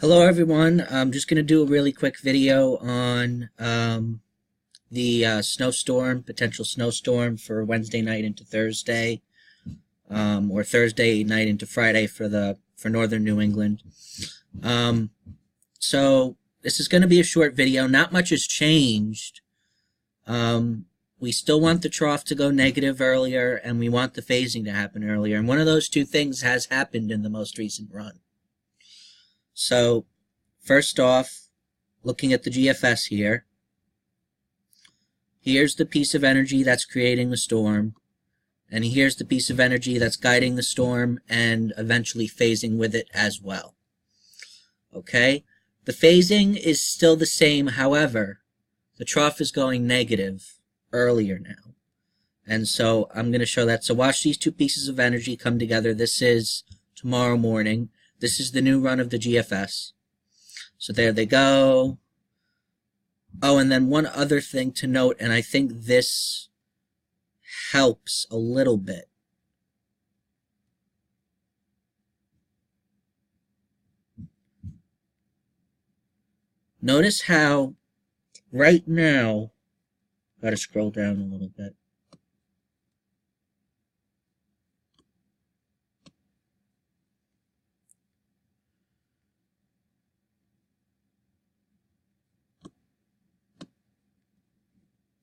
Hello everyone. I'm just going to do a really quick video on the potential snowstorm for Wednesday night into Thursday, or Thursday night into Friday for northern New England. So this is going to be a short video. Not much has changed. We still want the trough to go negative earlier, and we want the phasing to happen earlier. And one of those two things has happened in the most recent run. So, first off, looking at the GFS here, here's the piece of energy that's creating the storm, and here's the piece of energy that's guiding the storm and eventually phasing with it as well. Okay? The phasing is still the same, however, the trough is going negative earlier now. And so I'm going to show that. So watch these two pieces of energy come together. This is tomorrow morning. This is the new run of the GFS. So there they go. Oh, and then one other thing to note, and I think this helps a little bit. Notice how right now, gotta scroll down a little bit.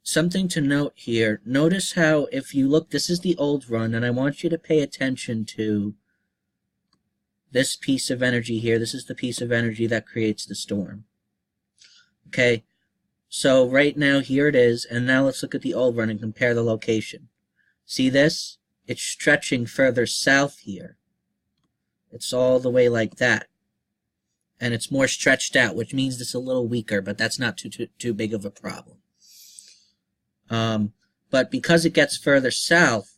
Something to note here, notice how if you look, this is the old run, and I want you to pay attention to this piece of energy here. This is the piece of energy that creates the storm. Okay, so right now here it is, and now let's look at the old run and compare the location. See this? It's stretching further south here. It's all the way like that. And it's more stretched out, which means it's a little weaker, but that's not too big of a problem. But because it gets further south,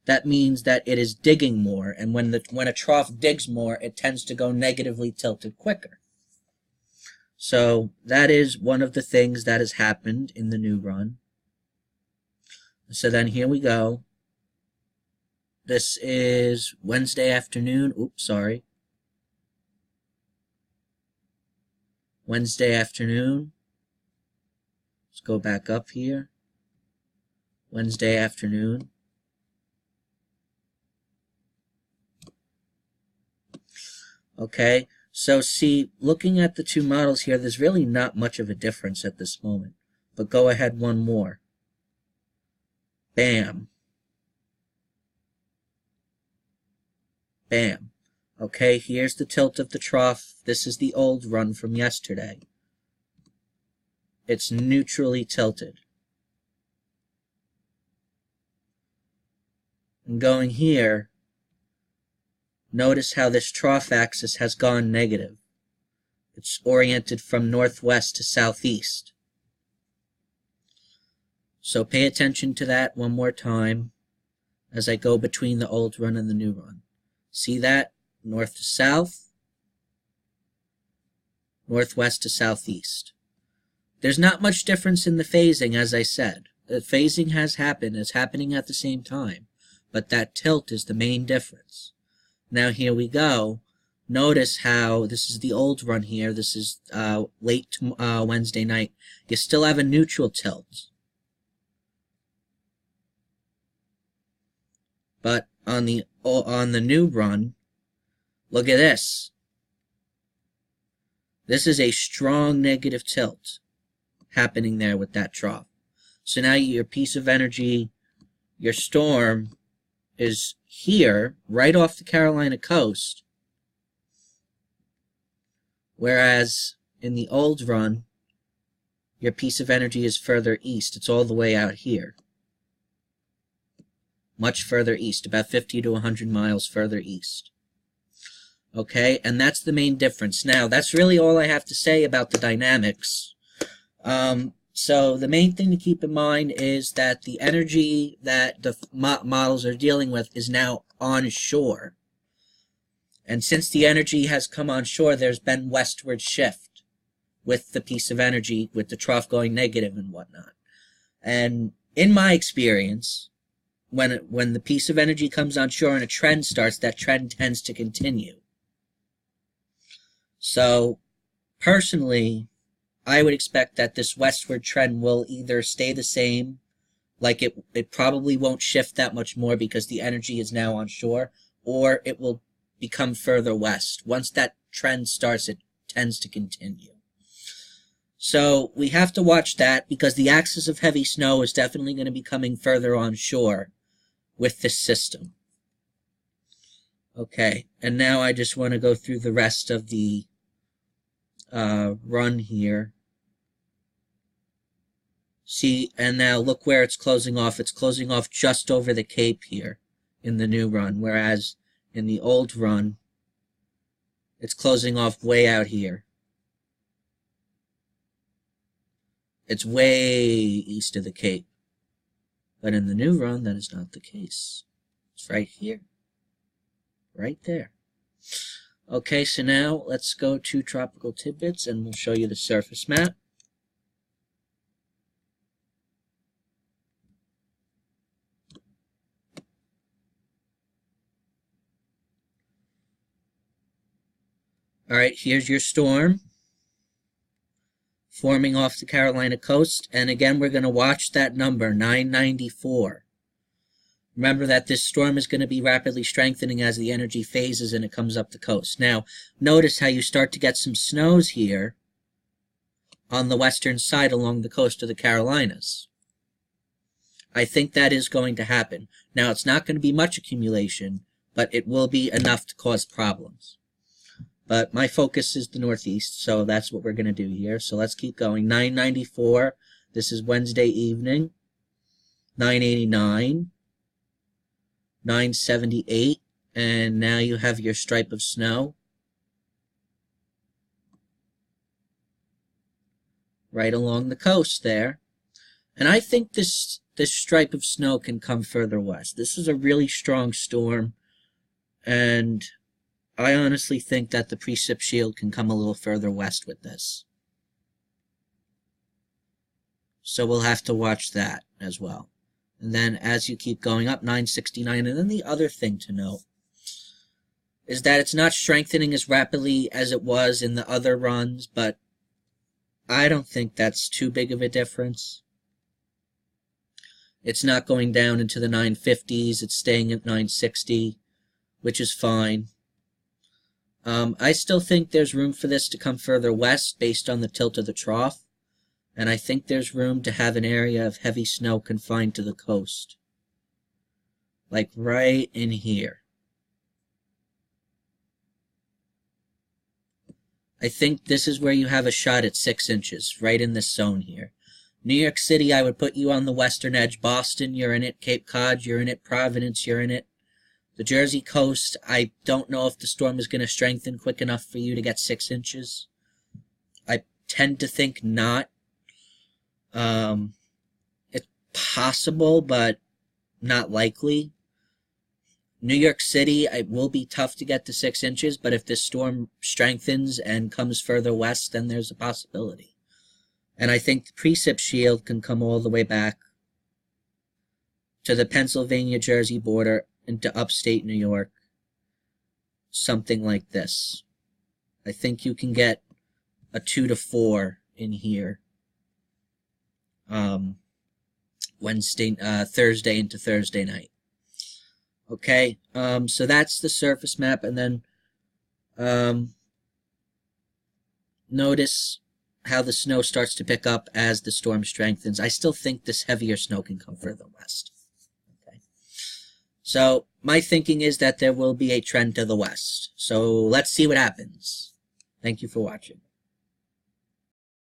that means that it is digging more, and when a trough digs more, it tends to go negatively tilted quicker. So that is one of the things that has happened in the new run. So then here we go. This is Wednesday afternoon. Oops, sorry. Wednesday afternoon. Let's go back up here. Wednesday afternoon. Okay, so see, looking at the two models here, there's really not much of a difference at this moment. But go ahead one more. Bam. Bam. Okay, here's the tilt of the trough. This is the old run from yesterday. It's neutrally tilted. And going here, notice how this trough axis has gone negative. It's oriented from northwest to southeast. So pay attention to that one more time as I go between the old run and the new run. See that? North to south, northwest to southeast. There's not much difference in the phasing, as I said. The phasing has happened. It's happening at the same time. But that tilt is the main difference. Now here we go. Notice how this is the old run here. This is late Wednesday night. You still have a neutral tilt. But on the new run, look at this. This is a strong negative tilt happening there with that trough. So now your piece of energy, your storm, is here, right off the Carolina coast, whereas in the old run, your piece of energy is further east. It's all the way out here. Much further east, about 50 to 100 miles further east. Okay, and that's the main difference. Now, that's really all I have to say about the dynamics. So the main thing to keep in mind is that the energy that the models are dealing with is now onshore. And since the energy has come onshore, there's been westward shift with the piece of energy, with the trough going negative and whatnot. And in my experience, when the piece of energy comes onshore and a trend starts, that trend tends to continue. So, personally, I would expect that this westward trend will either stay the same, like it probably won't shift that much more because the energy is now on shore, or it will become further west. Once that trend starts, it tends to continue. So we have to watch that because the axis of heavy snow is definitely going to be coming further on shore with this system. Okay, and now I just want to go through the rest of the run here. See, and now look where it's closing off. It's closing off just over the Cape here in the new run, whereas in the old run, it's closing off way out here. It's way east of the Cape. But in the new run, that is not the case. It's right here. Right there. Okay, so now let's go to Tropical Tidbits and we'll show you the surface map. Alright, here's your storm forming off the Carolina coast, and again we're going to watch that number, 994. Remember that this storm is going to be rapidly strengthening as the energy phases and it comes up the coast. Now, notice how you start to get some snows here on the western side along the coast of the Carolinas. I think that is going to happen. Now, it's not going to be much accumulation, but it will be enough to cause problems. But my focus is the northeast, so that's what we're going to do here. So let's keep going. 994, this is Wednesday evening. 989, 978, and now you have your stripe of snow. Right along the coast there. And I think this stripe of snow can come further west. This is a really strong storm, and I honestly think that the precip shield can come a little further west with this. So we'll have to watch that as well. And then as you keep going up, 969, and then the other thing to note is that it's not strengthening as rapidly as it was in the other runs, but I don't think that's too big of a difference. It's not going down into the 950s, it's staying at 960, which is fine. I still think there's room for this to come further west based on the tilt of the trough, and I think there's room to have an area of heavy snow confined to the coast. Like right in here. I think this is where you have a shot at 6 inches, right in this zone here. New York City, I would put you on the western edge. Boston, you're in it. Cape Cod, you're in it. Providence, you're in it. The Jersey coast, I don't know if the storm is going to strengthen quick enough for you to get 6 inches. I tend to think not. It's possible, but not likely. New York City, it will be tough to get to 6 inches, but if this storm strengthens and comes further west, then there's a possibility. And I think the precip shield can come all the way back to the Pennsylvania-Jersey border into upstate New York, something like this. I think you can get a 2 to 4 in here. Thursday into Thursday night. Okay, so that's the surface map, and then notice how the snow starts to pick up as the storm strengthens. I still think this heavier snow can come further west. Okay. So my thinking is that there will be a trend to the west. So let's see what happens. Thank you for watching.